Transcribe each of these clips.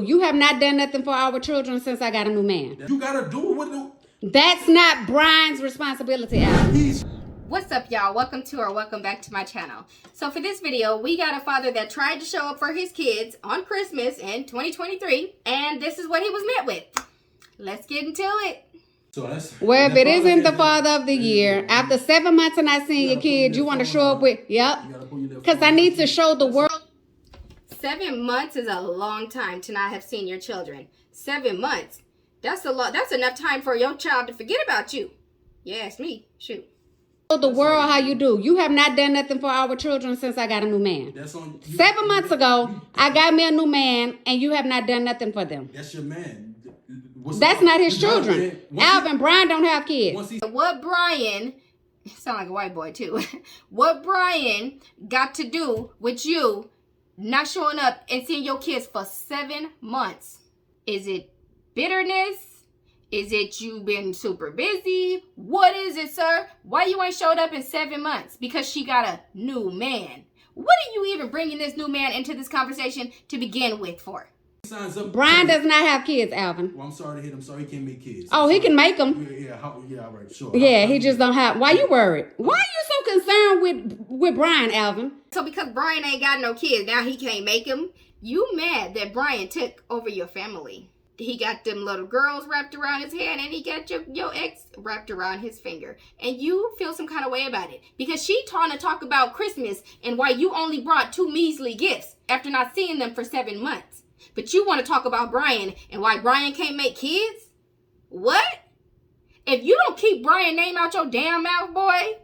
You have not done nothing for our children since I got a new man. You gotta do it with the... That's not Brian's responsibility, Alvin. What's up, y'all? Welcome back to my channel. So for this video, we got a father that tried to show up for his kids on Christmas in 2023, and this is what he was met with. Let's get into it. So well, if it isn't the father of the year, after 7 months and not seeing your kids, you want to show up with, yep. Because I need to show the world. 7 months is a long time to not have seen your children. 7 months. That's a lot. That's enough time for your child to forget about you. Yeah, it's me. Shoot. The world how you do. You have not done nothing for our children since I got a new man. 7 months ago, I got me a new man, and you have not done nothing for them. That's your man. That's not his children. Alvin, Brian don't have kids. What Brian, sound like a white boy too. What Brian got to do with you not showing up and seeing your kids for 7 months? Is it bitterness? Is it you been super busy? What is it, sir? Why you ain't showed up in 7 months? Because she got a new man. What are you even bringing this new man into this conversation to begin with for? Brian does not have kids, Alvin. Well, I'm sorry to hit him. Sorry, he can't make kids. Oh, he can make them. Yeah, all right, sure. Yeah, he just don't have. Why you worried? Why are you so concerned with Brian, Alvin? So because Brian ain't got no kids, now he can't make them? You mad that Brian took over your family? He got them little girls wrapped around his hand, and he got your ex wrapped around his finger. And you feel some kind of way about it. Because she trying to talk about Christmas and why you only brought 2 measly gifts after not seeing them for 7 months. But you want to talk about Brian and why Brian can't make kids? What? If you don't keep Brian's name out your damn mouth, boy.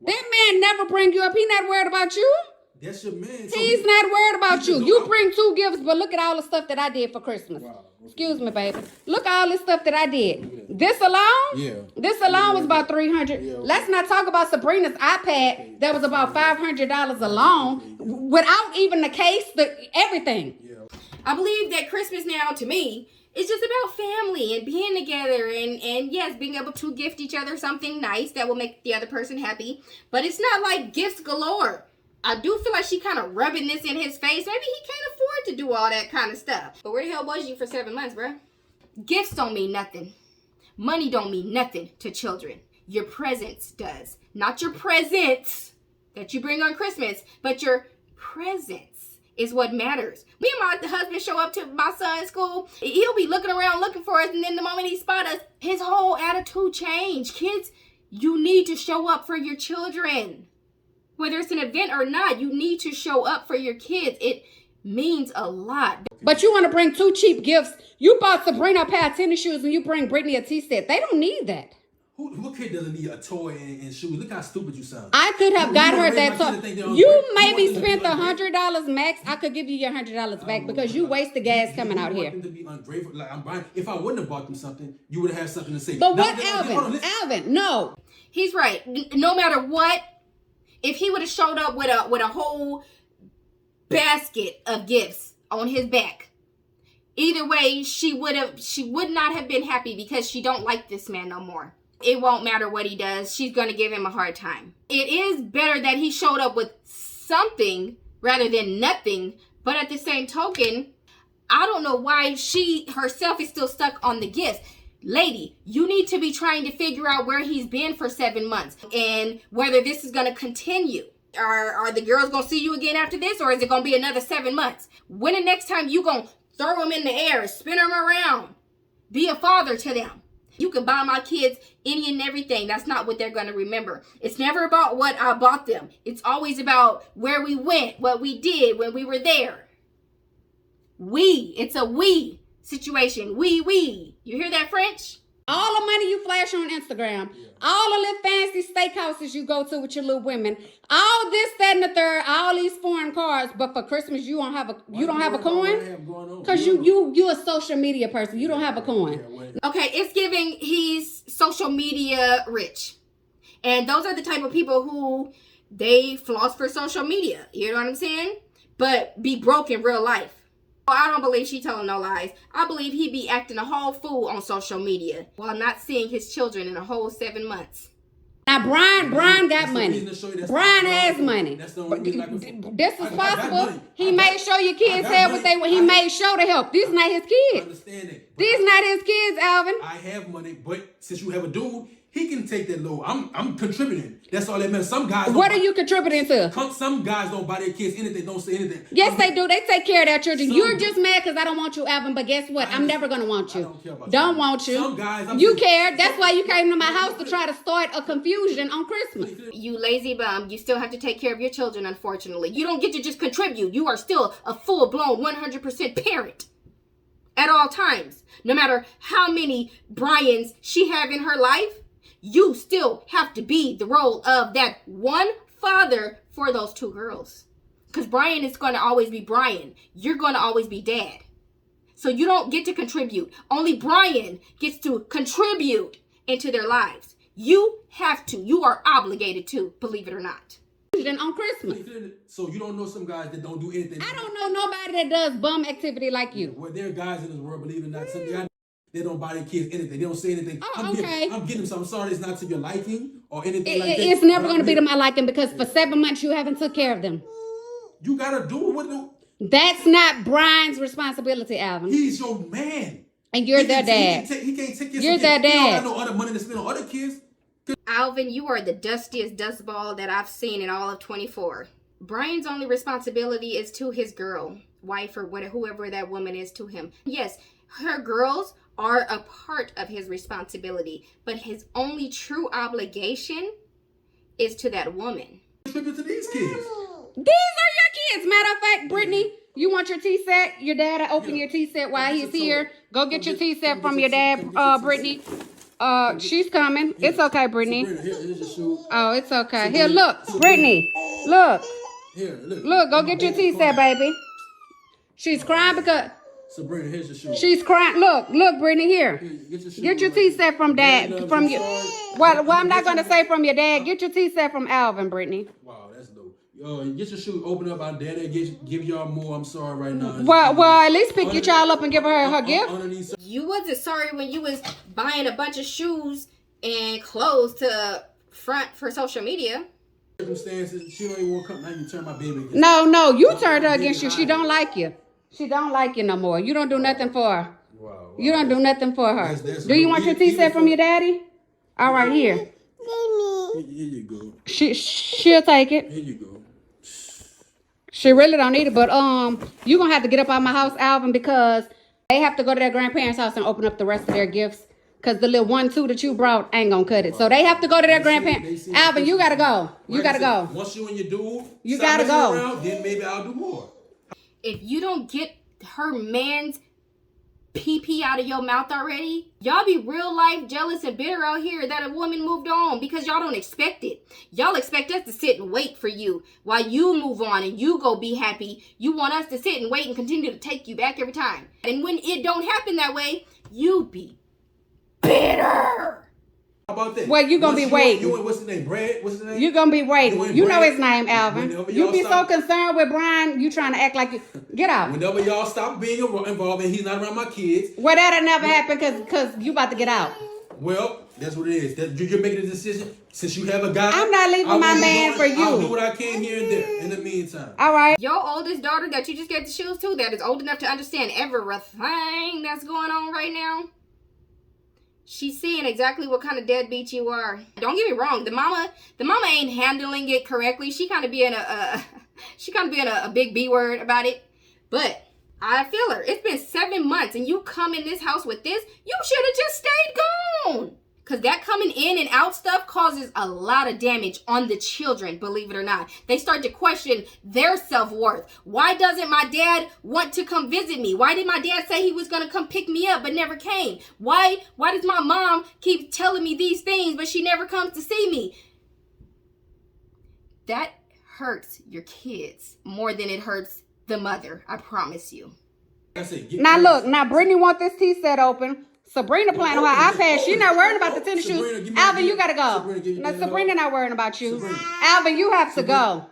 That man never bring you up. He not worried about you. That's your man. He's not worried about you. You bring 2 gifts, but look at all the stuff that I did for Christmas. Wow. Excuse me, baby. Look at all this stuff that I did. This alone? Yeah. This alone was about $300. Yeah. Let's not talk about Sabrina's iPad. That was about $500 alone, without even the case, everything. Yeah. I believe that Christmas now, to me, is just about family and being together and yes, being able to gift each other something nice that will make the other person happy. But it's not like gifts galore. I do feel like she kind of rubbing this in his face. Maybe he can't afford to do all that kind of stuff. But where the hell was you for 7 months, bruh? Gifts don't mean nothing. Money don't mean nothing to children. Your presence does. Not your presents that you bring on Christmas, but your presence is what matters. Me and my husband show up to my son's school. He'll be looking around looking for us, and then the moment he spot us, his whole attitude changed. Kids, you need to show up for your children. Whether it's an event or not, you need to show up for your kids. It means a lot. But you want to bring 2 cheap gifts. You bought Sabrina a pair of tennis shoes and you bring Brittany a tea set. They don't need that. What kid doesn't need a toy and shoes? Look how stupid you sound. I could have got her that toy. You maybe spent $100 max. I could give you your $100 back because you wasted gas coming out here. Them to be ungrateful. Like I'm buying. If I wouldn't have bought them something, you would have had something to say. But what, Alvin? Alvin, no. He's right. No matter what, if he would have showed up with a whole basket of gifts on his back, either way, she would not have been happy because she don't like this man no more. It won't matter what he does. She's going to give him a hard time. It is better that he showed up with something rather than nothing. But at the same token, I don't know why she herself is still stuck on the gifts. Lady, you need to be trying to figure out where he's been for 7 months and whether this is going to continue. Are the girls going to see you again after this, or is it going to be another 7 months? When the next time you going to throw them in the air, spin them around, be a father to them? You can buy my kids any and everything. That's not what they're going to remember. It's never about what I bought them. It's always about where we went, what we did when we were there. It's a we situation. We. You hear that, French? All the money you flash on Instagram, all the little fancy steakhouses you go to with your little women, all this, that, and the third, all these foreign cars, but for Christmas you don't have a coin? Because you a social media person. You don't have a coin. Okay, it's giving he's social media rich. And those are the type of people who they floss for social media. You know what I'm saying? But be broke in real life. I don't believe she telling no lies. I believe he be acting a whole fool on social media while not seeing his children in a whole 7 months. Now Brian got That's the money. reason to show you that's Brian the- has money. That's the only reason I can- This is I got possible. money. He I made got- sure your kids I got had what they money. He made sure to help. These not his I kids. understand that. But These not his kids, Alvin. I have money, but since you have a dude, he can take that load. I'm contributing. That's all that matters. Some guys. What are you contributing to? Some guys don't buy their kids anything. Don't say anything. Yes, they do. They take care of their children. Some You're do. just mad because I don't want you, Alvin. But guess what? I'm never gonna want you. I don't care about Don't you. want you. Some guys, I'm you saying- care. That's why you came to my house to try to start a confusion on Christmas. You lazy bum, you still have to take care of your children, unfortunately. You don't get to just contribute. You are still a full-blown 100% parent at all times. No matter how many Brians she have in her life, you still have to be the role of that one father for those two girls. Because Brian is going to always be Brian. You're going to always be dad. So you don't get to contribute. Only Brian gets to contribute into their lives. You have to. You are obligated to, believe it or not. On Christmas. So you don't know some guys that don't do anything. I don't know nobody that does bum activity like you. Well, there are guys in this world, believe it or not, some guys, they don't buy their kids anything. They don't say anything. Oh, I'm okay. I'm getting them some. I'm sorry, it's not to your liking or anything like that. It's never But going to be I'm- to my liking because for 7 months you haven't took care of them. You gotta do what do. That's not Brian's responsibility, Alvin. He's your man. And you're He their can dad. he can't take care You're of their some kids. He dad. don't got no other money to spend on other kids. Alvin, you are the dustiest dustball that I've seen in all of 24. Brian's only responsibility is to his girl, wife, or whoever that woman is to him. Yes, her girls are a part of his responsibility, but his only true obligation is to that woman. Contribute to these kids. These are your kids. Matter of fact, Brittany, you want your tea set? Your dad will open Yeah. your tea set while Come he's get your here. toy. Go Come get your get- tea come set get from your your tea- dad, come get your tea Brittany. set. She's coming. It's okay, Brittany. Sabrina, here's your shoe. Oh, it's okay. Sabrina, Here, look, Sabrina. Brittany. Look, Here, look. look. Go My get your baby tea set, crying. baby. She's crying because Sabrina, here's your shoe. she's crying. Look, Brittany, here. Here, get your shoe. Get your tea set from Dad dad, loves from you, you. sorry. Well, I'm not gonna say from your dad. Get your tea set from Alvin, Brittany. Wow, that's dope. Get your shoe, open up. Our daddy give y'all more. I'm sorry right now. Well, at least pick your child up and give her gift. Underneath, You wasn't sorry when you was buying a bunch of shoes and clothes to front for social media. circumstances, she don't even want to come. Now you turn my baby against No, you turned her against you. She don't like you. She don't like you no more. You don't do nothing for her. Wow. You don't do nothing for her. That's Do you want your tea set from your daddy? All right, here. Here you go. She'll take it. Here you go. She really don't need it, but you gonna have to get up out of my house, Alvin, because they have to go to their grandparents' house and open up the rest of their gifts. Cause the little 1-2 that you brought ain't gonna cut it. So they have to go to their grandparents. Alvin, you gotta go. You Like I gotta said, go. Once you and your dude, You stop gotta messing go. around, then maybe I'll do more. If you don't get her man's pee out of your mouth already, y'all be real life jealous and bitter out here that a woman moved on because y'all don't expect it. Y'all expect us to sit and wait for you while you move on and you go be happy. You want us to sit and wait and continue to take you back every time. And when it don't happen that way, you be bitter. How about that? Well, you gonna be waiting. You and what's his name? Brad? What's his name? You gonna be waiting. When You know Brian- his name, Alvin. whenever You y'all be stop- so concerned with Brian, you trying to act like you get out. Whenever y'all stop being involved and he's not around my kids, Well, that'll never happen because you about to get out. well, that's what it is. You're making a decision. Since you have a guy, I'm not leaving I my will man do- for you. I'll do what I can here and there. In the meantime, All right. Your oldest daughter that you just gave the shoes to, that is old enough to understand everything that's going on right now, she's seeing exactly what kind of deadbeat you are. Don't get me wrong, the mama ain't handling it correctly. She kind of being a big B word about it. But I feel her. It's been 7 months and you come in this house with this, you should have just stayed gone. Because that coming in and out stuff causes a lot of damage on the children, believe it or not. They start to question their self-worth. Why doesn't my dad want to come visit me? Why did my dad say he was going to come pick me up but never came? Why does my mom keep telling me these things but she never comes to see me? That hurts your kids more than it hurts the mother, I promise you. like I said, Now look, now Brittany want this tea set open. Sabrina playing on her iPad. She not worrying about the tennis Sabrina, shoes. give me- Alvin, you gotta Sabrina, go. give me Now that Sabrina hug. not worrying about you. Sabrina. Alvin, you have to go.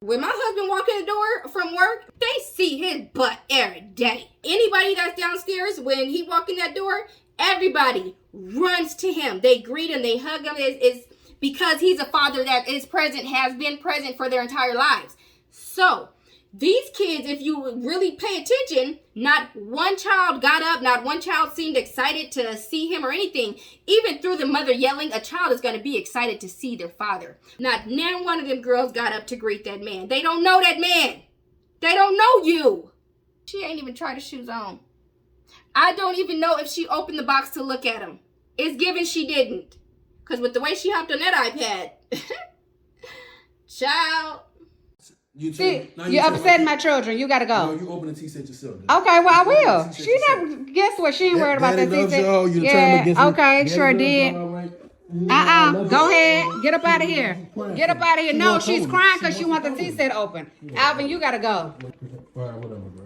When my husband walk in the door from work, they see his butt every day. Anybody that's downstairs, when he walk in that door, everybody runs to him. They greet him, they hug him. It's because he's a father that is present, has been present for their entire lives. So these kids, if you really pay attention, not one child got up, not one child seemed excited to see him or anything. Even through the mother yelling, a child is going to be excited to see their father. Not one of them girls got up to greet that man. They don't know that man. They don't know you. She ain't even tried his shoes on. I don't even know if she opened the box to look at him. It's given she didn't. Because with the way she hopped on that iPad, child. You upsetting my children. You gotta go. No, you open the tea set yourself. Okay, well I will. She never. Guess what? She ain't worried about that tea set. Yeah. Okay, sure did. Go ahead. Get up out of here. Get up out of here. No, she's crying because she wants the tea set open. Alvin, you gotta go. All right, whatever, bro.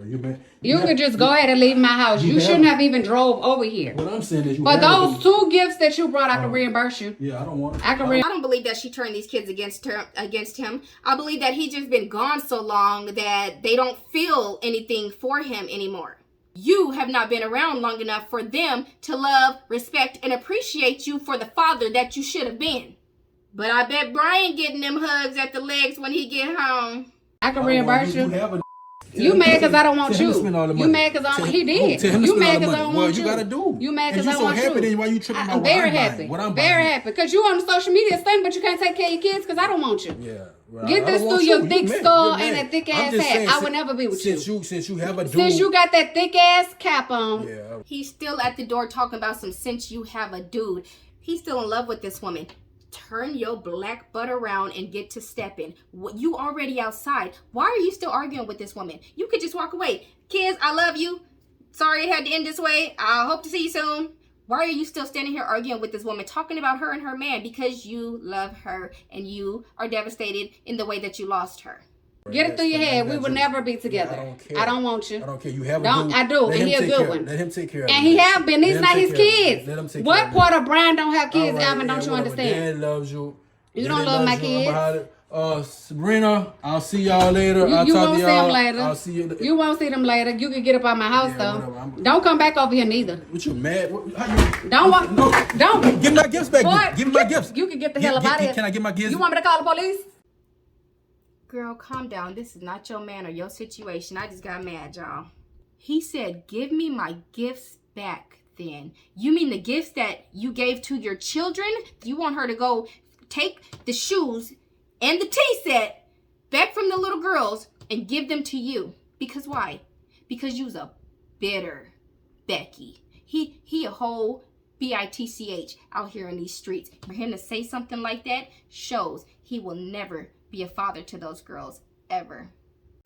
You could just go ahead and leave my house. You shouldn't have even drove over here. What I'm saying is, but those 2 gifts that you brought, I can reimburse you. Yeah, I don't want. I don't believe that she turned these kids against him. I believe that he's just been gone so long that they don't feel anything for him anymore. You have not been around long enough for them to love, respect, and appreciate you for the father that you should have been. But I bet Brian getting them hugs at the legs when he get home. I can reimburse you. You mad because I don't want you. You mad because I don't. He did. You mad because I don't want you. What you gotta do? You mad because I don't want you. You so happy then why you tripping about very happy. Very happy. Because you on the social media thing, but you can't take care of your kids because I don't want you. Yeah. Well, get this through your thick skull and that thick ass hat. I would never be with you. Since you have a dude. Since you got that thick ass cap on. Yeah. He's still at the door talking about since you have a dude. He's still in love with this woman. Turn your black butt around and get to stepping. You already outside. Why are you still arguing with this woman? You could just walk away. Kids, I love you. Sorry it had to end this way. I hope to see you soon. Why are you still standing here arguing with this woman, talking about her and her man? Because you love her and you are devastated in the way that you lost her. Get it through your head. We will never be together. I don't want you. I don't care. You have a dude. I do. And he a good one. Let him take care of it. And he have been. These not his kids. Let him take what care of part of Brian don't have kids, Alvin? Don't you understand? Dad loves you. You don't love my kids. Sabrina, I'll see y'all later. You won't see them later. I'll see you. You won't see them later. You can get up out my house though. Don't come back over here neither. What you mad? Don't. Give me my gifts back. Boy, give me my gifts. You can get the hell up out of here. Can I get my gifts? You want me to call the police? Girl, calm down. This is not your man or your situation. I just got mad, y'all. He said, give me my gifts back then. You mean the gifts that you gave to your children? You want her to go take the shoes and the tea set back from the little girls and give them to you. Because why? Because you's a bitter Becky. He a whole bitch out here in these streets. For him to say something like that shows he will never be a father to those girls ever.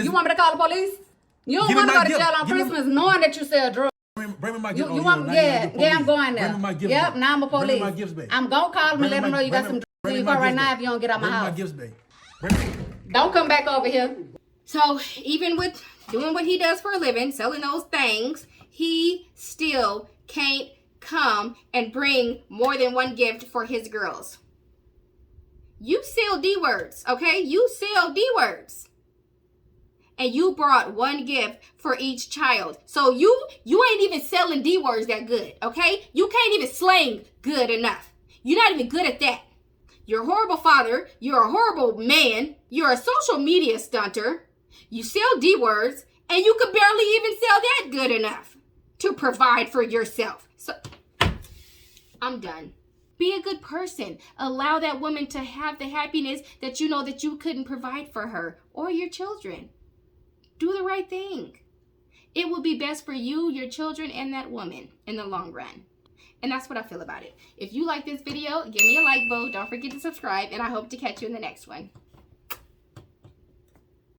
You want me to call the police? You don't want to go to jail on Christmas knowing that you sell drugs. Bring me my gifts. You want? Yeah, I'm going there. Bring me my gifts. Yep, now I'm a police. Bring me my gifts back. I'm gonna call them and let them know you got some drugs in your car right now if you don't get out my house. Bring my gifts back. Don't come back over here. So even with doing what he does for a living, selling those things, he still can't come and bring more than one gift for his girls. You sell D-words, okay? You sell D-words. And you brought one gift for each child. So you ain't even selling D-words that good, okay? You can't even slang good enough. You're not even good at that. You're a horrible father. You're a horrible man. You're a social media stunter. You sell D-words. And you could barely even sell that good enough to provide for yourself. So, I'm done. Be a good person. Allow that woman to have the happiness that you know that you couldn't provide for her or your children. Do the right thing. It will be best for you, your children, and that woman in the long run. And that's what I feel about it. If you like this video, give me a like, boo. Don't forget to subscribe, and I hope to catch you in the next one.